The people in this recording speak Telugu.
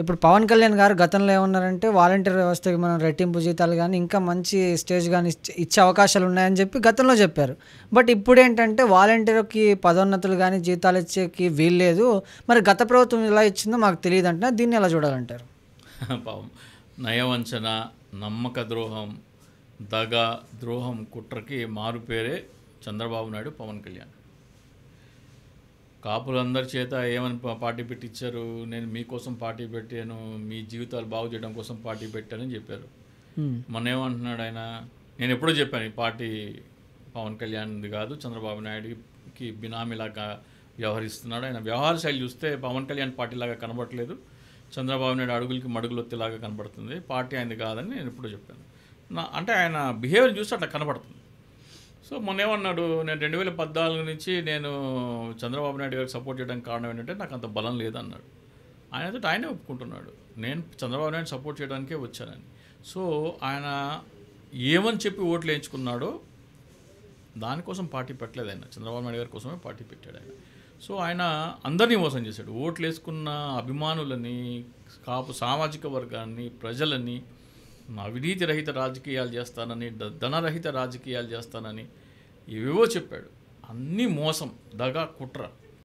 ఇప్పుడు పవన్ కళ్యాణ్ గారు గతంలో ఏమన్నారంటే వాలంటీర్ వ్యవస్థకి మనం రెట్టింపు జీతాలు గానీ, ఇంకా మంచి స్టేజ్ గానీ ఇచ్చే అవకాశాలు ఉన్నాయని జెప్పి గతంలో జెప్పారు. బట్ ఇప్పుడేంటంటే వాలంటీర్‌కి పదోన్నతులు గానీ, జీతాలు ఇచ్చేకి వీల్లేదు. మరి గత ప్రభుత్వం ఎలా ఇచ్చిందో మాకు తెలీదంటున్నారు. దీన్ని ఎలా చూడాలంటారు? పాపం నయవంచన, నమ్మక ద్రోహం, దగ, ద్రోహం, కుట్రకి మారుపేరే చంద్రబాబు నాయుడు, పవన్ కళ్యాణ్. కాపులందరి చేత ఏమని పార్టీ పెట్టించారు? నేను మీకోసం పార్టీ పెట్టాను, మీ జీవితాలు బాగు చేయడం కోసం పార్టీ పెట్టానని చెప్పారు. మొన్న ఏమంటున్నాడు ఆయన? నేను ఎప్పుడో చెప్పాను, ఈ పార్టీ పవన్ కళ్యాణ్ది కాదు, చంద్రబాబు నాయుడుకి బినామీలాగా వ్యవహరిస్తున్నాడు. ఆయన వ్యవహార శైలి చూస్తే పవన్ కళ్యాణ్ పార్టీలాగా కనబడట్లేదు, చంద్రబాబు నాయుడు అడుగులకి మడుగులొత్తిలాగా కనబడుతుంది. పార్టీ ఆయనది కాదని నేను ఎప్పుడో చెప్పాను. అంటే ఆయన బిహేవియర్ చూస్తే అట్లా కనబడుతుంది. సో మొన్న ఏమన్నాడు? నేను 2014 నుంచి నేను చంద్రబాబు నాయుడు గారికి సపోర్ట్ చేయడానికి కారణం ఏంటంటే నాకు అంత బలం లేదన్నాడు. ఆయనే ఒప్పుకుంటున్నాడు, నేను చంద్రబాబు నాయుడు సపోర్ట్ చేయడానికే వచ్చానని. సో ఆయన ఏమని చెప్పి ఓట్లు వేయించుకున్నాడో దానికోసం పార్టీ పెట్టలేదు ఆయన, చంద్రబాబు నాయుడు గారి కోసమే పార్టీ పెట్టాడు ఆయన. సో ఆయన అందరినీ మోసం చేశాడు. ఓట్లు వేసుకున్న అభిమానులని, కాపు సామాజిక వర్గాన్ని, ప్రజలని అవినీతి రహిత రాజకీయాలు చేస్తానని, ధనరహిత రాజకీయాలు చేస్తానని ఏవేవో చెప్పాడు. అన్నీ మోసం, దగా, కుట్ర.